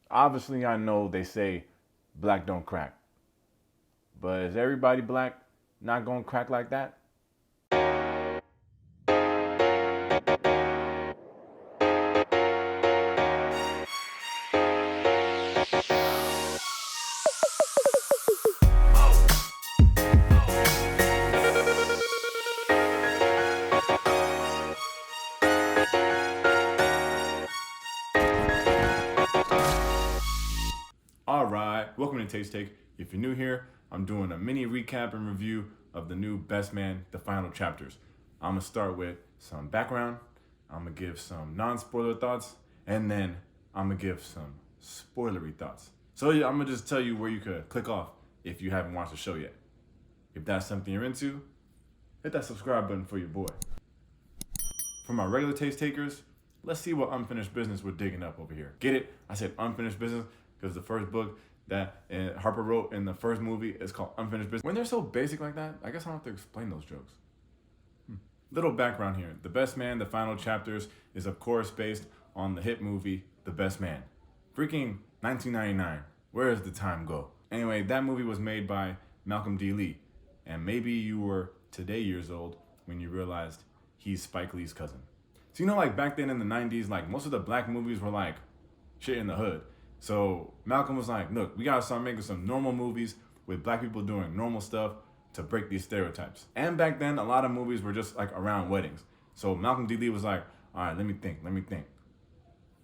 Obviously, I know they say black don't crack, but is everybody black not gonna crack like that? All right, welcome to Taste Take. If you're new here, I'm doing a mini recap and review of the new Best Man, the final chapters. I'm gonna start with some background, I'm gonna give some non-spoiler thoughts, and then I'm gonna give some spoilery thoughts. So yeah, I'm gonna just tell you where you could click off if you haven't watched the show yet. If that's something you're into, hit that subscribe button for your boy. For my regular taste takers, let's see what unfinished business we're digging up over here. Get it? I said unfinished business because the first book that Harper wrote in the first movie is called Unfinished Business. When they're so basic like that, I guess I don't have to explain those jokes. Little background here. The Best Man, the final chapters, is of course based on the hit movie The Best Man. Freaking 1999. Where does the time go? Anyway, that movie was made by Malcolm D. Lee. And maybe you were today years old when you realized he's Spike Lee's cousin. So you know, like back then in the 90s, like most of the black movies were like shit in the hood. So Malcolm was like, look, we gotta start making some normal movies with black people doing normal stuff to break these stereotypes. And back then, a lot of movies were just like around weddings. So Malcolm D. Lee was like, all right, let me think.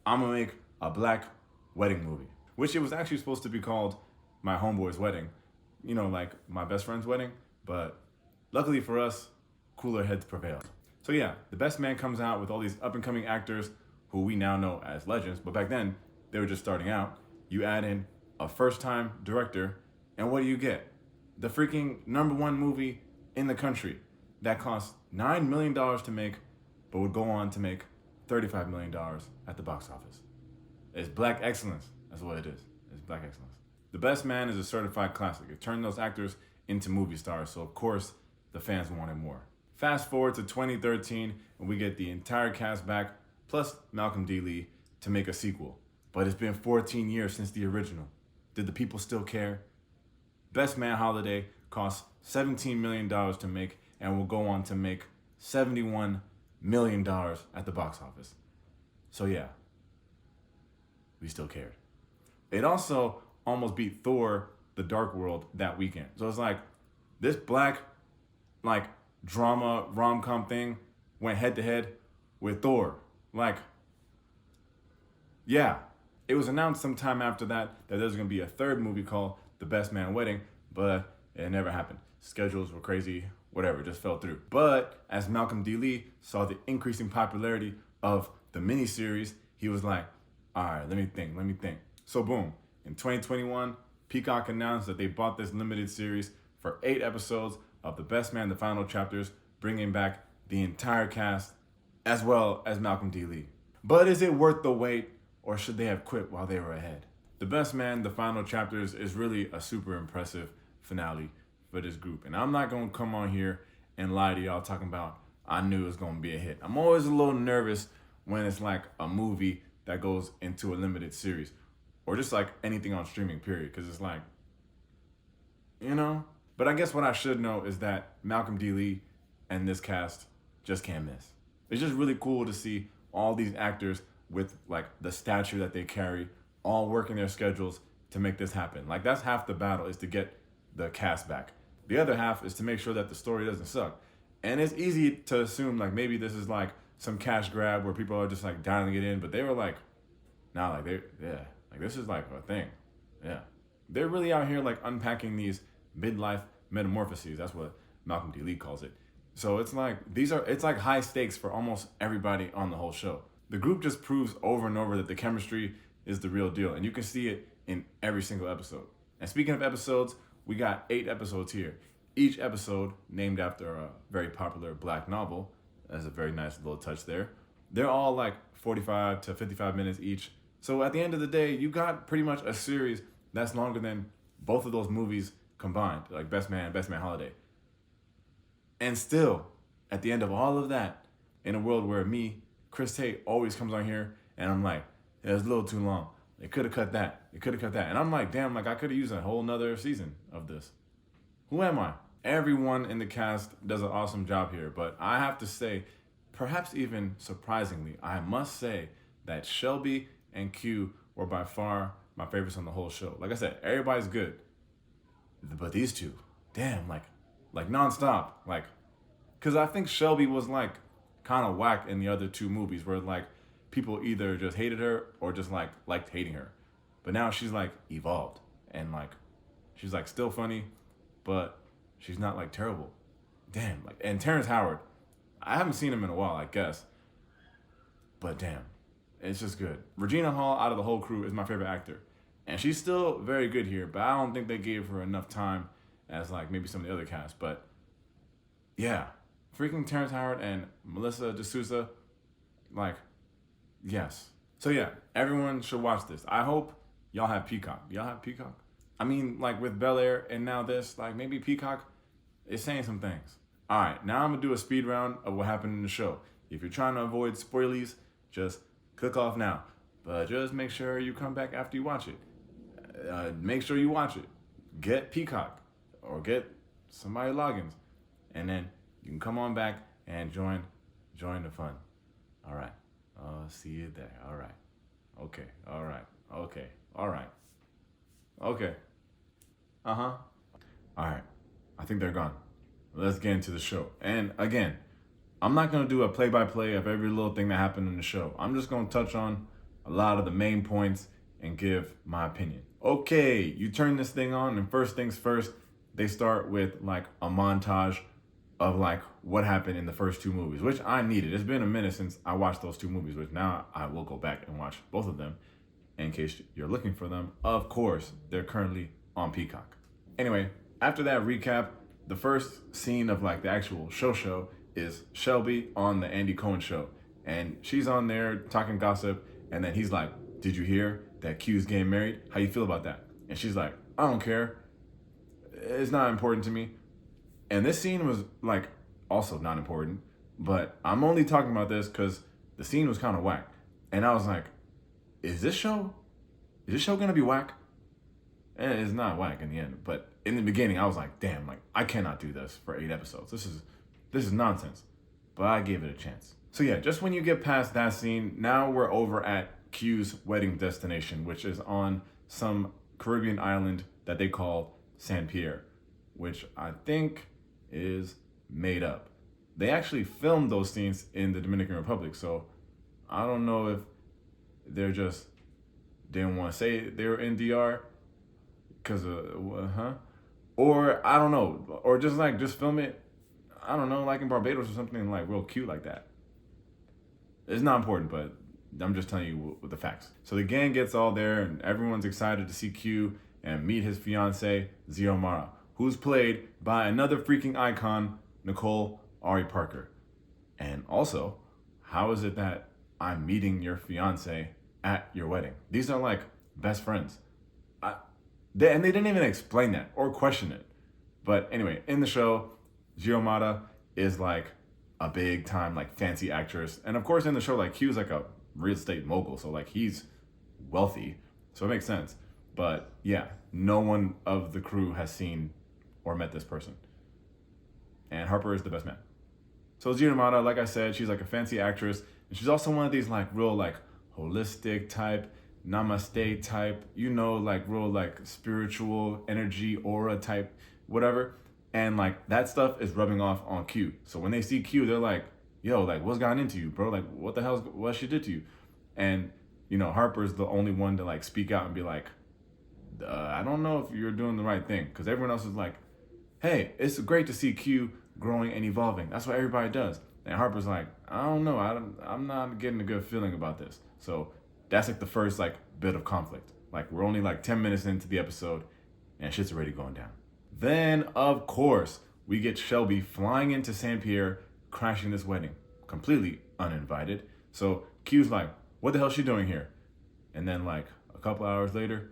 I'm gonna make a black wedding movie, which it was actually supposed to be called My Homeboy's Wedding, you know, like my best friend's wedding. But luckily for us, cooler heads prevailed. So yeah, The Best Man comes out with all these up and coming actors who we now know as legends, but back then they were just starting out. You add in a first time director, and what do you get? The freaking #1 movie in the country that cost $9 million to make, but would go on to make $35 million at the box office. It's black excellence. That's what it is. It's black excellence. The Best Man is a certified classic. It turned those actors into movie stars, so of course the fans wanted more. Fast forward to 2013, and we get the entire cast back, plus Malcolm D. Lee, to make a sequel. But it's been 14 years since the original. Did the people still care? Best Man Holiday cost $17 million to make and will go on to make $71 million at the box office. So yeah, we still cared. It also almost beat Thor: The Dark World that weekend. So it's like this black like drama rom-com thing went head to head with Thor. Like, yeah, it was announced sometime after that there's gonna be a third movie called The Best Man Wedding, but it never happened. Schedules were crazy, whatever, just fell through. But as Malcolm D. Lee saw the increasing popularity of the miniseries, he was like, all right, let me think. So boom, in 2021, Peacock announced that they bought this limited series for 8 episodes of The Best Man, the final chapters, bringing back the entire cast as well as Malcolm D. Lee. But is it worth the wait, or should they have quit while they were ahead? The Best Man, the final chapters is really a super impressive finale for this group. And I'm not gonna come on here and lie to y'all talking about I knew it was gonna be a hit. I'm always a little nervous when it's like a movie that goes into a limited series, or just like anything on streaming, period. Because it's like, you know? But I guess what I should know is that Malcolm D. Lee and this cast just can't miss. It's just really cool to see all these actors with like the stature that they carry, all working their schedules to make this happen. Like that's half the battle, is to get the cast back. The other half is to make sure that the story doesn't suck. And it's easy to assume like maybe this is like some cash grab where people are just like dialing it in, but they were like, nah, like like this is like a thing. Yeah. They're really out here like unpacking these midlife metamorphoses. That's what Malcolm D. Lee calls it. So it's like it's like high stakes for almost everybody on the whole show. The group just proves over and over that the chemistry is the real deal, and you can see it in every single episode. And speaking of episodes, we got 8 episodes here. Each episode named after a very popular black novel. That's a very nice little touch there. They're all like 45 to 55 minutes each. So at the end of the day, you got pretty much a series that's longer than both of those movies combined, like Best Man Holiday. And still, at the end of all of that, in a world where me, Chris Tate, always comes on here and I'm like, yeah, it's a little too long. They could have cut that. They could have cut that. And I'm like, damn, like I could have used a whole nother season of this. Who am I? Everyone in the cast does an awesome job here, but I have to say, perhaps even surprisingly, I must say that Shelby and Q were by far my favorites on the whole show. Like I said, everybody's good, but these two, damn, like nonstop, like, cause I think Shelby was like kind of whack in the other two movies where like people either just hated her or just like liked hating her, but now she's like evolved and like she's like still funny, but she's not like terrible. Damn, like, and Terrence Howard, I haven't seen him in a while, I guess, but damn, it's just good. Regina Hall out of the whole crew is my favorite actor, and she's still very good here, but I don't think they gave her enough time as like maybe some of the other cast. But yeah, freaking Terrence Howard and Melissa D'Souza, like, yes. So yeah, everyone should watch this. I hope y'all have Peacock. Y'all have Peacock? I mean, like with Bel Air and now this, like maybe Peacock is saying some things. All right, now I'm gonna do a speed round of what happened in the show. If you're trying to avoid spoilies, just click off now. But just make sure you come back after you watch it. Make sure you watch it. Get Peacock or get somebody logins, and then you can come on back and join the fun. All right. See you there. All right. Okay. All right. Okay. All right. Okay. Uh-huh. All right. I think they're gone. Let's get into the show. And again, I'm not going to do a play-by-play of every little thing that happened in the show. I'm just going to touch on a lot of the main points and give my opinion. Okay, you turn this thing on, and first things first, they start with like a montage of like what happened in the first two movies, which I needed. It's been a minute since I watched those two movies, which now I will go back and watch both of them in case you're looking for them. Of course, they're currently on Peacock. Anyway, after that recap, the first scene of like the actual show is Shelby on the Andy Cohen show. And she's on there talking gossip. And then he's like, did you hear that Q's getting married? How you feel about that? And she's like, I don't care. It's not important to me. And this scene was like also not important. But I'm only talking about this because the scene was kind of whack. And I was like, is this show gonna be whack? And it's not whack in the end. But in the beginning, I was like, damn, like I cannot do this for 8 episodes. This is nonsense. But I gave it a chance. So yeah, just when you get past that scene, now we're over at Q's wedding destination, which is on some Caribbean island that they call San Pierre, which I think is made up. They actually filmed those scenes in the Dominican Republic, so I don't know if they're just didn't want to say they were in DR because or I don't know, or just film it, I don't know, like in Barbados or something like real cute like that. It's not important, but I'm just telling you with the facts. So the gang gets all there and everyone's excited to see Q and meet his fiance, Xiomara, who's played by another freaking icon, Nicole Ari Parker. And also, how is it that I'm meeting your fiance at your wedding? These are like best friends. They didn't even explain that or question it. But anyway, in the show, Xiomara is like a big time like fancy actress. And of course in the show, like Q's like a real estate mogul. So like he's wealthy. So it makes sense. But yeah, no one of the crew has seen or met this person. And Harper is the best man. So Xiomara, like I said, she's like a fancy actress. And she's also one of these like real like holistic type, namaste type, like real like spiritual energy, aura type, whatever. And like that stuff is rubbing off on Q. So when they see Q, they're like, yo, like what's gotten into you, bro? Like what she did to you? And Harper's the only one to like speak out and be like, I don't know if you're doing the right thing. Because everyone else is like, hey, it's great to see Q growing and evolving. That's what everybody does. And Harper's like, I don't know. I'm not getting a good feeling about this. So that's like the first like bit of conflict. Like we're only like 10 minutes into the episode and shit's already going down. Then, of course, we get Shelby flying into San Pierre, crashing this wedding, completely uninvited. So Q's like, what the hell is she doing here? And then like a couple hours later,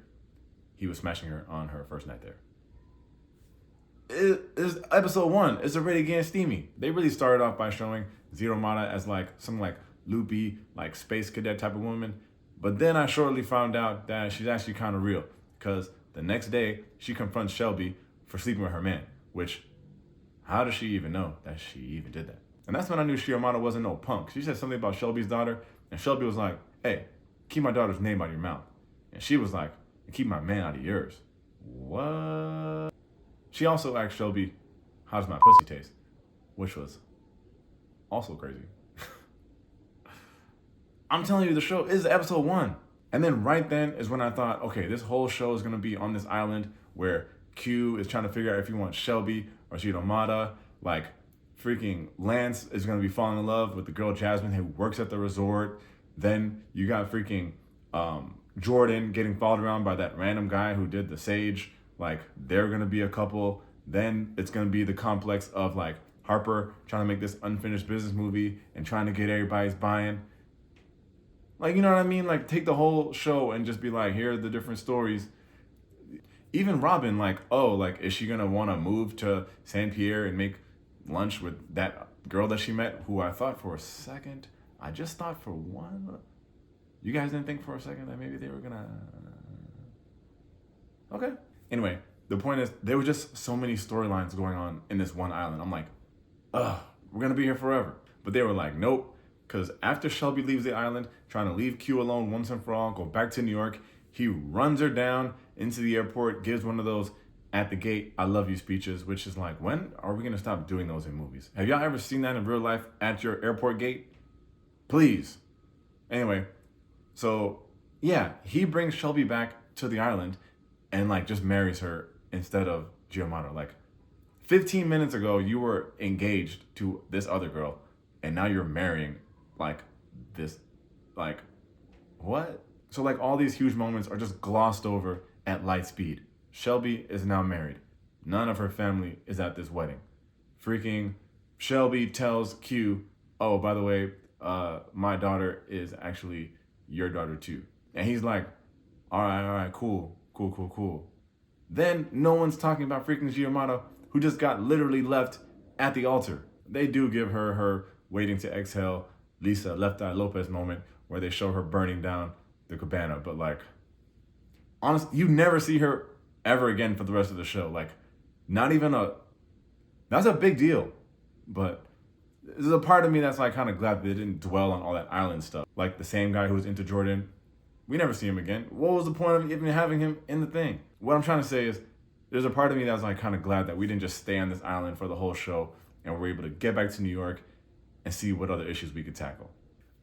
he was smashing her on her first night there. It's episode 1. It's already getting steamy. They really started off by showing Xiomara as like some like loopy, like space cadet type of woman. But then I shortly found out that she's actually kind of real, because the next day she confronts Shelby for sleeping with her man, which, how does she even know that she even did that? And that's when I knew Shiomata wasn't no punk. She said something about Shelby's daughter, and Shelby was like, hey, keep my daughter's name out of your mouth. And she was like, keep my man out of yours. What? She also asked Shelby, how does my pussy taste? Which was also crazy. I'm telling you, the show is episode 1. And then right then is when I thought, okay, this whole show is going to be on this island where Q is trying to figure out if he wants Shelby or Shiomata. Like, freaking Lance is going to be falling in love with the girl Jasmine who works at the resort. Then you got freaking Jordan getting followed around by that random guy who did the Sage. Like, they're going to be a couple. Then it's going to be the complex of, like, Harper trying to make this unfinished business movie and trying to get everybody's buy-in. Like, you know what I mean? Like, take the whole show and just be like, here are the different stories. Even Robyn, like, oh, like, is she going to want to move to Saint Pierre and make lunch with that girl that she met, who I thought for a second, I just thought for one, you guys didn't think for a second that maybe they were going to, okay. Anyway, the point is, there were just so many storylines going on in this one island. I'm like, ugh, we're going to be here forever. But they were like, nope. Because after Shelby leaves the island, trying to leave Q alone once and for all, go back to New York, he runs her down into the airport, gives one of those at the gate, I love you speeches, which is like, when are we going to stop doing those in movies? Have y'all ever seen that in real life at your airport gate? Please. Anyway, so yeah, he brings Shelby back to the island and like just marries her instead of Giamatti. Like 15 minutes ago, you were engaged to this other girl and now you're marrying like this, like what? So like all these huge moments are just glossed over at light speed. Shelby is now married. None of her family is at this wedding. Freaking Shelby tells Q, oh, by the way, my daughter is actually your daughter too. And he's like, all right, cool. Then no one's talking about freaking Giamatti, who just got literally left at the altar. They do give her waiting to exhale, Lisa Left Eye Lopez moment where they show her burning down the cabana. But like, honestly, you never see her ever again for the rest of the show. Like, that's a big deal. But there's a part of me that's like kind of glad they didn't dwell on all that island stuff. Like the same guy who was into Jordan, we never see him again. What was the point of even having him in the thing? What I'm trying to say is, there's a part of me that's like kind of glad that we didn't just stay on this island for the whole show and we're able to get back to New York and see what other issues we could tackle.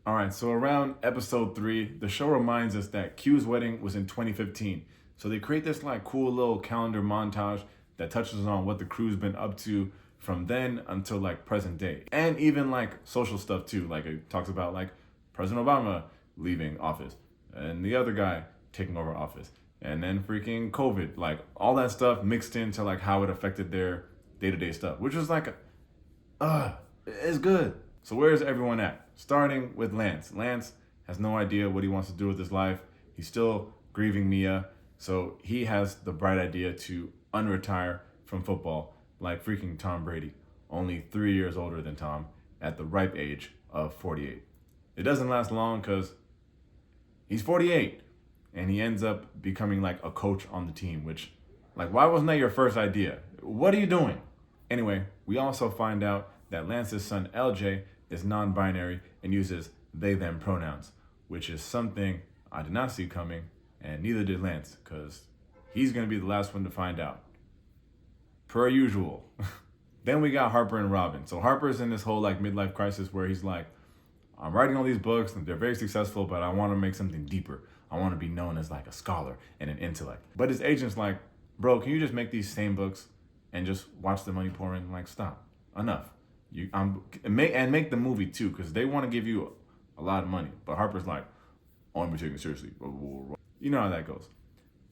All right, so around episode 3, the show reminds us that Q's wedding was in 2015. So they create this like cool little calendar montage that touches on what the crew's been up to from then until like present day. And even like social stuff too. Like it talks about like President Obama leaving office and the other guy taking over office. And then freaking COVID, like all that stuff mixed into like how it affected their day-to-day stuff, which was like, it's good. So where's everyone at? Starting with Lance. Lance has no idea what he wants to do with his life. He's still grieving Mia. So he has the bright idea to unretire from football like freaking Tom Brady, only 3 years older than Tom at the ripe age of 48. It doesn't last long because he's 48 and he ends up becoming like a coach on the team, which like, why wasn't that your first idea? What are you doing? Anyway, we also find out that Lance's son LJ is non-binary and uses they/them pronouns, which is something I did not see coming, and neither did Lance, because he's going to be the last one to find out. Per usual. Then we got Harper and Robyn. So Harper's in this whole like midlife crisis where he's like, I'm writing all these books and they're very successful, but I want to make something deeper. I want to be known as like a scholar and an intellect. But his agent's like, bro, can you just make these same books and just watch the money pour in? Like, stop. Enough. Make the movie too, because they want to give you a lot of money. But Harper's like, oh, I'm taking it seriously. You know how that goes.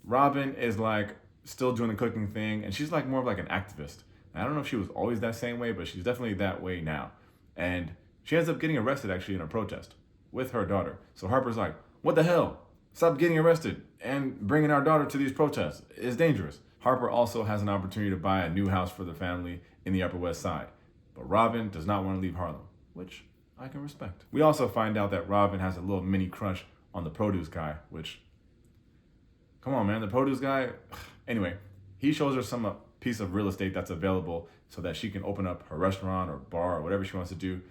Robyn is like still doing the cooking thing, and she's like more of like an activist. And I don't know if she was always that same way, but she's definitely that way now. And she ends up getting arrested actually in a protest with her daughter. So Harper's like, what the hell? Stop getting arrested and bringing our daughter to these protests. It's dangerous. Harper also has an opportunity to buy a new house for the family in the Upper West Side. But Robyn does not want to leave Harlem, which I can respect. We also find out that Robyn has a little mini crush on the produce guy, which, come on, man, the produce guy. Anyway, he shows her some piece of real estate that's available so that she can open up her restaurant or bar or whatever she wants to do.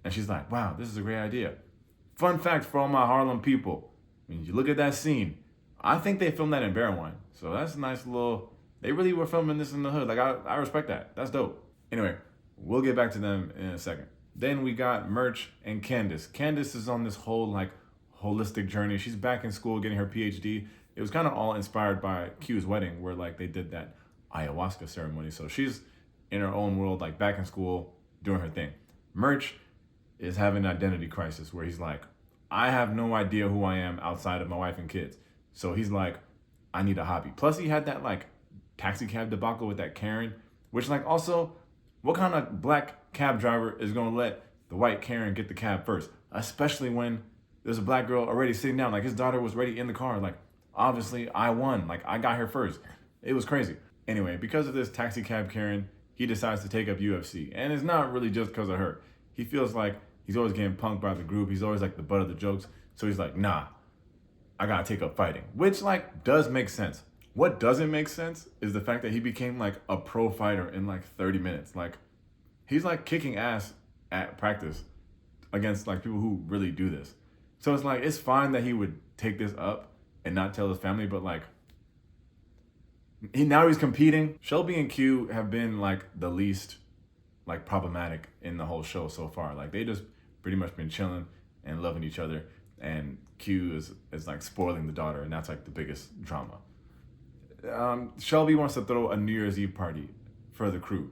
And she's like, wow, this is a great idea. Fun fact for all my Harlem people. When you look at that scene, I think they filmed that in Barrowine. So that's a nice little, they really were filming this in the hood. Like, I respect that. That's dope. Anyway, we'll get back to them in a second. Then we got Murch and Candace. Candace is on this whole like holistic journey. She's back in school getting her PhD. It was kind of all inspired by Q's wedding, where like they did that ayahuasca ceremony. So she's in her own world, like back in school, doing her thing. Murch is having an identity crisis where he's like, I have no idea who I am outside of my wife and kids. So he's like, I need a hobby. Plus he had that like taxi cab debacle with that Karen, which like also, what kind of black cab driver is gonna let the white Karen get the cab first? Especially when there's a black girl already sitting down. Like his daughter was already in the car. Like, obviously I won. Like I got here first. It was crazy. Anyway, because of this taxi cab Karen, he decides to take up UFC. And it's not really just because of her. He feels like he's always getting punked by the group. He's always like the butt of the jokes. So he's like, nah, I gotta take up fighting. Which like does make sense. What doesn't make sense is the fact that he became like a pro fighter in like 30 minutes. Like he's like kicking ass at practice against like people who really do this. So it's like, it's fine that he would take this up and not tell his family, but like, now he's competing. Shelby and Q have been like the least like problematic in the whole show so far. Like they just pretty much been chilling and loving each other. And Q is like spoiling the daughter, and that's like the biggest drama. Shelby wants to throw a New Year's Eve party for the crew.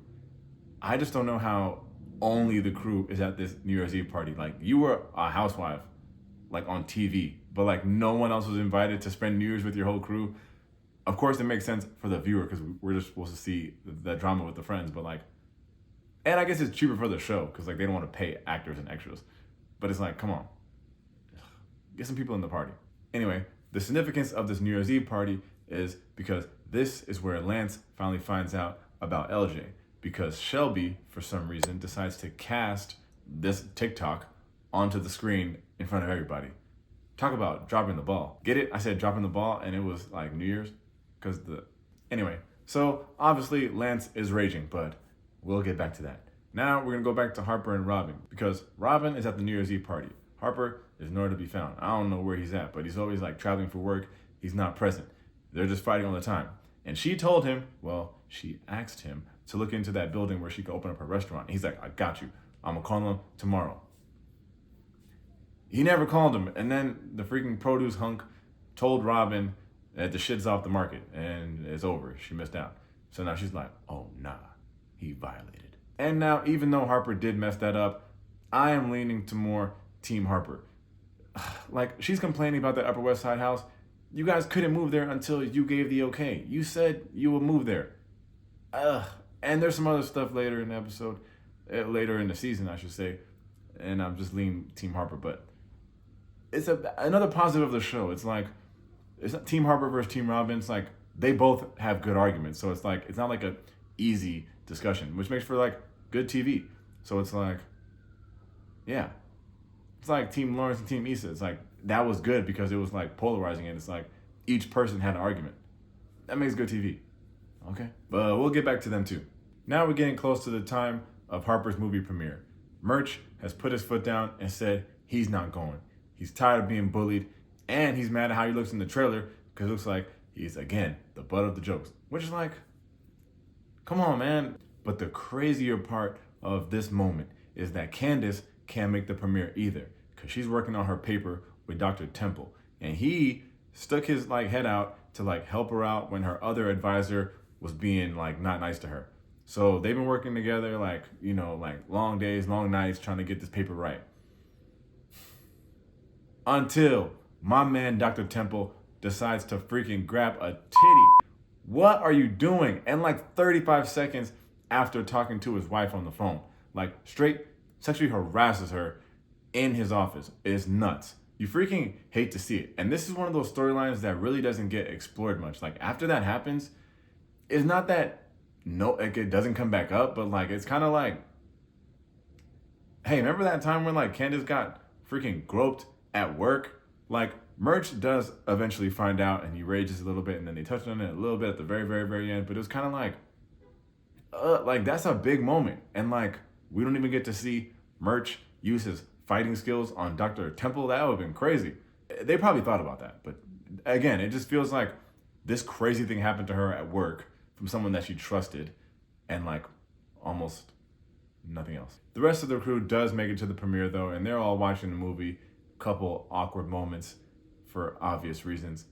I just don't know how only the crew is at this New Year's Eve party. Like you were a housewife, like on TV, but like no one else was invited to spend New Year's with your whole crew. Of course, it makes sense for the viewer because we're just supposed to see the drama with the friends, but like, and I guess it's cheaper for the show because like they don't want to pay actors and extras. But it's like, come on, get some people in the party. Anyway, the significance of this New Year's Eve party is because this is where Lance finally finds out about LJ, because Shelby, for some reason, decides to cast this TikTok onto the screen in front of everybody. Talk about dropping the ball. Get it? I said dropping the ball, and it was like New Year's. Anyway, so obviously Lance is raging, but we'll get back to that. Now we're gonna go back to Harper and Robyn, because Robyn is at the New Year's Eve party. Harper is nowhere to be found. I don't know where he's at, but he's always like traveling for work. He's not present. They're just fighting all the time. And she told him, well, she asked him to look into that building where she could open up her restaurant. He's like, I got you. I'm gonna call him tomorrow. He never called him. And then the freaking produce hunk told Robyn that the shit's off the market and it's over. She missed out. So now she's like, oh nah, he violated. And now, even though Harper did mess that up, I am leaning to more Team Harper. Like, she's complaining about that Upper West Side house. You guys couldn't move there until you gave the okay. You said you would move there. And there's some other stuff later in the episode, later in the season, I should say. And I'm just leaning Team Harper, but it's another positive of the show. It's like, it's not Team Harper versus Team Robyn. It's like they both have good arguments. So it's like, it's not like a easy discussion, which makes for like good TV. So it's like, yeah. It's like Team Lawrence and Team Issa. It's like, that was good because it was like polarizing, and it's like each person had an argument. That makes good TV. Okay. But we'll get back to them too. Now we're getting close to the time of Harper's movie premiere. Murch has put his foot down and said he's not going. He's tired of being bullied, and he's mad at how he looks in the trailer because it looks like he's, again, the butt of the jokes. Which is like, come on, man. But the crazier part of this moment is that Candace can't make the premiere either because she's working on her paper with Dr. Temple. And he stuck his like head out to like help her out when her other advisor was being like not nice to her. So they've been working together like, you know, like long days, long nights trying to get this paper right. Until my man, Dr. Temple, decides to freaking grab a titty. What are you doing? And like 35 seconds after talking to his wife on the phone, like straight sexually harasses her in his office. It's nuts. You freaking hate to see it. And this is one of those storylines that really doesn't get explored much. Like after that happens, it's not that like it doesn't come back up, but like it's kind of like, hey, remember that time when like Candace got freaking groped at work? Like Murch does eventually find out, and he rages a little bit, and then they touch on it a little bit at the very, very, very end. But it was kind of like that's a big moment, and like we don't even get to see Murch use his fighting skills on Dr. Temple. That would have been crazy. They probably thought about that, but again, it just feels like this crazy thing happened to her at work from someone that she trusted, and like almost nothing else. The rest of the crew does make it to the premiere though, and they're all watching the movie. Couple awkward moments for obvious reasons,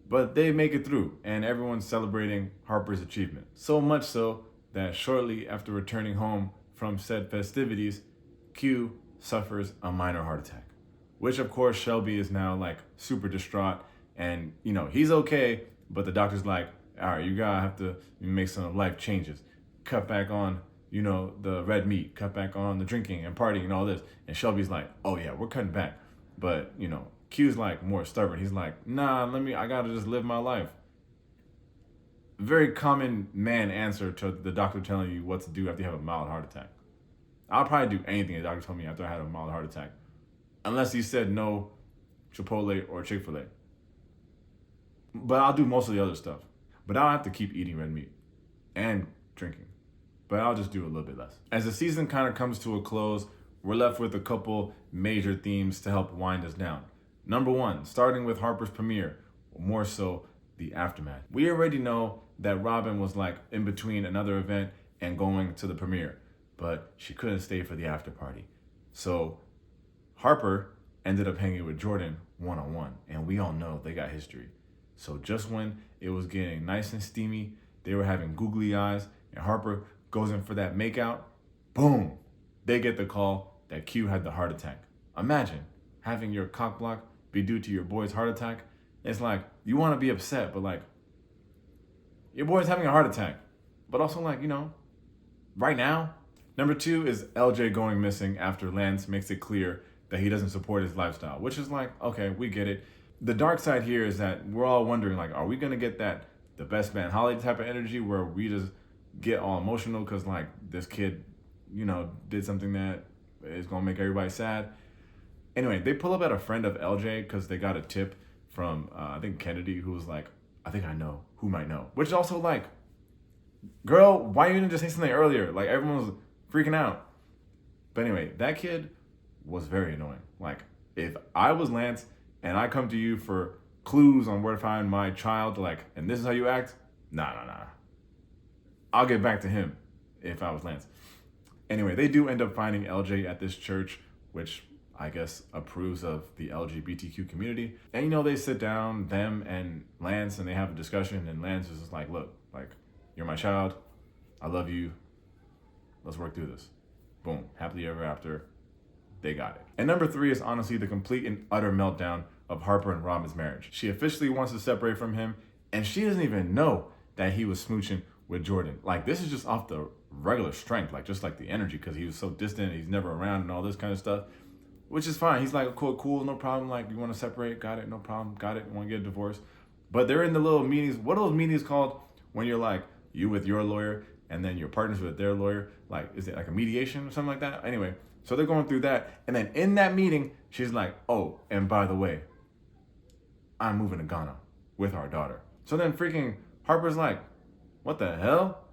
but they make it through, and everyone's celebrating Harper's achievement. So much so that shortly after returning home from said festivities, Q suffers a minor heart attack, which of course Shelby is now like super distraught, and you know he's okay, but the doctor's like, all right, you gotta have to make some life changes, cut back on the red meat, cut back on the drinking and partying and all this. And Shelby's like, oh yeah, we're cutting back. But Q's like more stubborn. He's like, nah, I gotta just live my life. Very common man answer to the doctor telling you what to do after you have a mild heart attack. I'll probably do anything the doctor told me after I had a mild heart attack, unless he said no Chipotle or Chick-fil-A. But I'll do most of the other stuff. But I'll have to keep eating red meat and drinking. But I'll just do a little bit less. As the season kind of comes to a close, we're left with a couple major themes to help wind us down. Number one, starting with Harper's premiere, or more so the aftermath. We already know that Robyn was like in between another event and going to the premiere, but she couldn't stay for the after party. So Harper ended up hanging with Jordan one-on-one, and we all know they got history. So just when it was getting nice and steamy, they were having googly eyes, and Harper goes in for that makeout, boom, they get the call that Q had the heart attack. Imagine having your cock block be due to your boy's heart attack. It's like, you want to be upset, but like, your boy's having a heart attack. But also like, right now. Number two is LJ going missing after Lance makes it clear that he doesn't support his lifestyle, which is like, okay, we get it. The dark side here is that we're all wondering like, are we going to get the best man Holly type of energy where we just get all emotional because like this kid, did something that is going to make everybody sad. Anyway, they pull up at a friend of LJ because they got a tip from, I think Kennedy, who was like, I think I know who might know. Which is also like, girl, why you didn't just say something earlier? Like everyone was freaking out. But anyway, that kid was very annoying. Like if I was Lance and I come to you for clues on where to find my child, like, and this is how you act, nah. I'll get back to him if I was Lance. Anyway, they do end up finding LJ at this church, which I guess approves of the LGBTQ community. And they sit down, them and Lance, and they have a discussion, and Lance is just like, look, like, you're my child, I love you, let's work through this. Boom, happily ever after, they got it. And number three is honestly the complete and utter meltdown of Harper and Robyn's marriage. She officially wants to separate from him, and she doesn't even know that he was smooching with Jordan. Like, this is just off the regular strength, like just like the energy, because he was so distant, he's never around and all this kind of stuff, which is fine. He's like, cool, no problem. Like, you want to separate? Got it, no problem. Got it, want to get a divorce. But they're in the little meetings. What are those meetings called when you're like, you with your lawyer and then your partners with their lawyer? Like, is it like a mediation or something like that? Anyway, so they're going through that. And then in that meeting, she's like, oh, and by the way, I'm moving to Ghana with our daughter. So then freaking Harper's like, what the hell?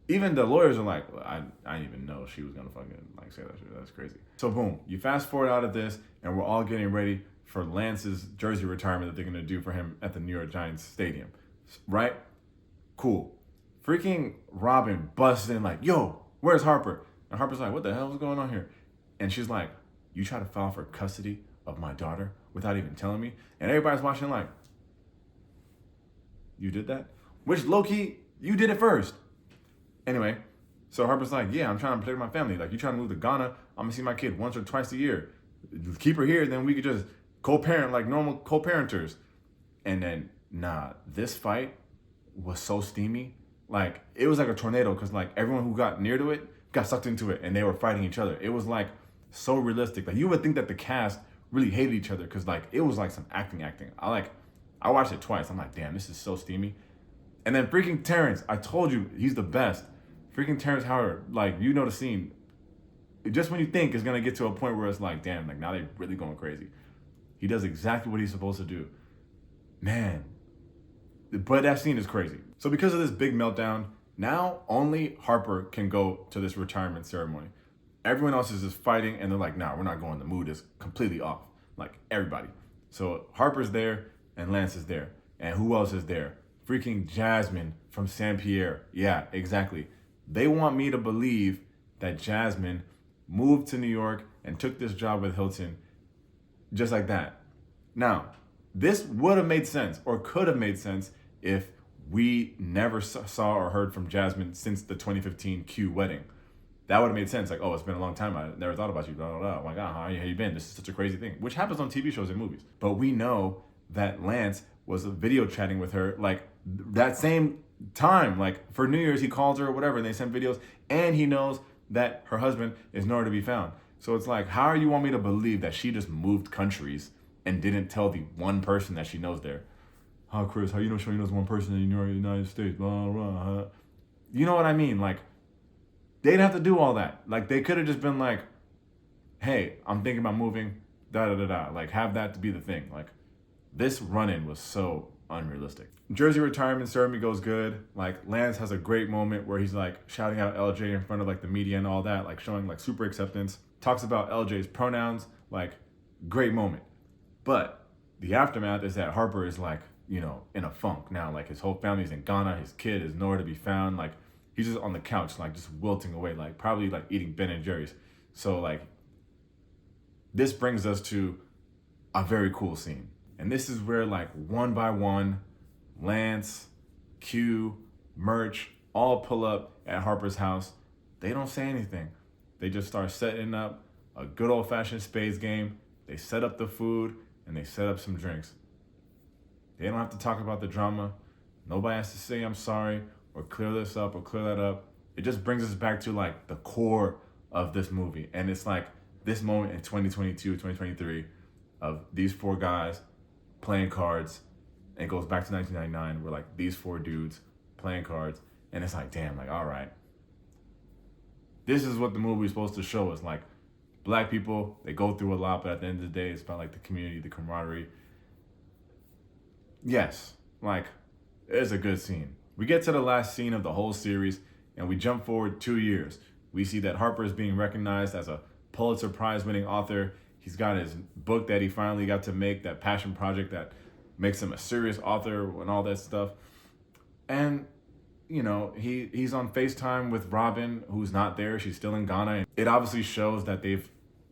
Even the lawyers are like, well, I didn't even know she was gonna fucking like say that shit. That's crazy. So boom, you fast forward out of this, and we're all getting ready for Lance's jersey retirement that they're gonna do for him at the New York Giants stadium, right? Cool. Freaking Robyn busts in like, yo, where's Harper? And Harper's like, what the hell is going on here? And she's like, you try to file for custody of my daughter without even telling me? And everybody's watching like, you did that? Which low-key, you did it first. Anyway, so Harper's like, yeah, I'm trying to protect my family. Like, you trying to move to Ghana, I'm gonna see my kid once or twice a year. Keep her here, then we could just co-parent like normal co-parenters. And then, nah, this fight was so steamy. Like, it was like a tornado because like everyone who got near to it got sucked into it and they were fighting each other. It was like so realistic. Like, you would think that the cast really hated each other because like it was like some acting. I watched it twice. I'm like, damn, this is so steamy. And then freaking Terrence, I told you, he's the best. Freaking Terrence Howard, like, the scene. Just when you think it's going to get to a point where it's like, damn, like, now they're really going crazy. He does exactly what he's supposed to do. Man, but that scene is crazy. So because of this big meltdown, now only Harper can go to this retirement ceremony. Everyone else is just fighting, and they're like, nah, we're not going. The mood is completely off. Like, everybody. So Harper's there, and Lance is there. And who else is there? Freaking Jasmine from Saint Pierre. Yeah, exactly. They want me to believe that Jasmine moved to New York and took this job with Hilton just like that. Now, this would have made sense, or could have made sense, if we never saw or heard from Jasmine since the 2015 Q wedding. That would have made sense. Like, oh, it's been a long time. I never thought about you. Blah, blah, blah. Oh my God, how you been? This is such a crazy thing, which happens on TV shows and movies. But we know that Lance was video chatting with her like that same time. Like for New Year's, he called her or whatever, and they sent videos. And he knows that her husband is nowhere to be found. So it's like, how do you want me to believe that she just moved countries and didn't tell the one person that she knows there? How, Chris, how you know she only knows one person in the United States? Blah, blah, blah. You know what I mean? Like, they didn't have to do all that. Like, they could have just been like, hey, I'm thinking about moving, da-da-da-da. Like, have that to be the thing. Like, this run-in was so unrealistic. Jersey retirement ceremony goes good. Like, Lance has a great moment where he's, like, shouting out LJ in front of, like, the media and all that, like, showing, like, super acceptance. Talks about LJ's pronouns. Like, great moment. But the aftermath is that Harper is, like, you know, in a funk now. Like, his whole family's in Ghana. His kid is nowhere to be found. Like, he's just on the couch, like, just wilting away, like, probably, like, eating Ben and Jerry's. So, like, this brings us to a very cool scene. And this is where, like, one by one, Lance, Q, Murch, all pull up at Harper's house. They don't say anything. They just start setting up a good old-fashioned spades game. They set up the food, and they set up some drinks. They don't have to talk about the drama. Nobody has to say, I'm sorry, or clear this up, or clear that up. It just brings us back to, like, the core of this movie. And it's, like, this moment in 2022, 2023, of these four guys playing cards. And it goes back to 1999, where, like, these four dudes playing cards. And it's like, damn, like, all right. This is what the movie is supposed to show us. Like, black people, they go through a lot, but at the end of the day, it's about, like, the community, the camaraderie. Yes, like, it's a good scene. We get to the last scene of the whole series, and we jump forward 2 years. We see that Harper is being recognized as a Pulitzer Prize-winning author. He's got his book that he finally got to make, that passion project that makes him a serious author and all that stuff. And, you know, he's on FaceTime with Robyn, who's not there. She's still in Ghana. It obviously shows that they've,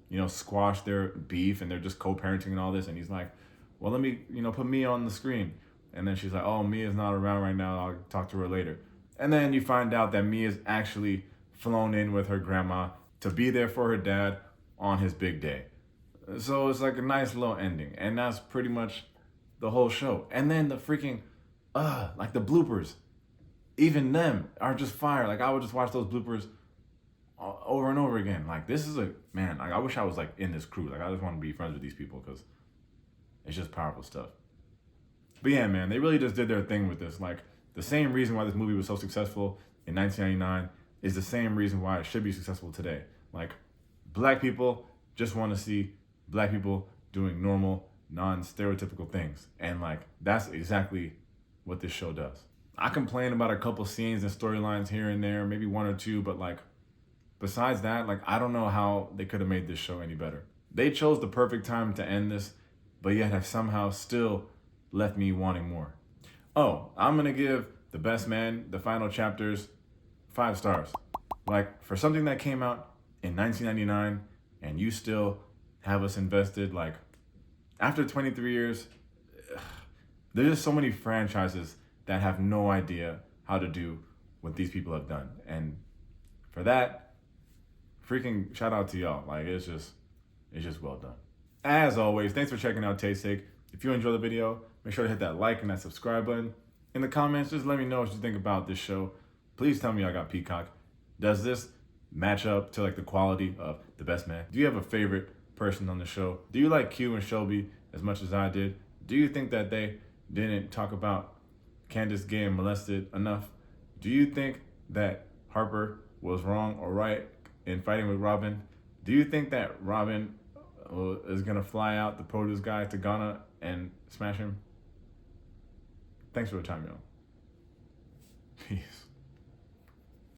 you know, squashed their beef and they're just co-parenting and all this. And he's like, well, let me, you know, put Mia on the screen. And then she's like, oh, Mia's not around right now. I'll talk to her later. And then you find out that Mia's actually flown in with her grandma to be there for her dad on his big day. So it's like a nice little ending. And that's pretty much the whole show. And then the freaking, like the bloopers, even them are just fire. Like, I would just watch those bloopers over and over again. Like, this is man, like, I wish I was, like, in this crew. Like, I just want to be friends with these people because it's just powerful stuff. But yeah, man, they really just did their thing with this. Like, the same reason why this movie was so successful in 1999 is the same reason why it should be successful today. Like, black people just want to see black people doing normal, non-stereotypical things. And, like, that's exactly what this show does. I complain about a couple scenes and storylines here and there, maybe one or two, but, like, besides that, like, I don't know how they could have made this show any better. They chose the perfect time to end this, but yet have somehow still left me wanting more. Oh, I'm gonna give The Best Man, the final chapters, 5 stars. Like, for something that came out in 1999 and you still have us invested, like, after 23 years, there's just so many franchises that have no idea how to do what these people have done. And for that, freaking shout out to y'all. Like, it's just well done. As always, thanks for checking out Taste Take. If you enjoyed the video, make sure to hit that like and that subscribe button. In the comments, just let me know what you think about this show. Please tell me I got Peacock. Does this match up to, like, the quality of The Best Man? Do you have a favorite person on the show? Do you like Q and Shelby as much as I did? Do you think that they didn't talk about Candace getting molested enough? Do you think that Harper was wrong or right in fighting with Robyn? Do you think that Robyn is gonna fly out the produce guy to Ghana and smash him? Thanks for the time, y'all. Peace.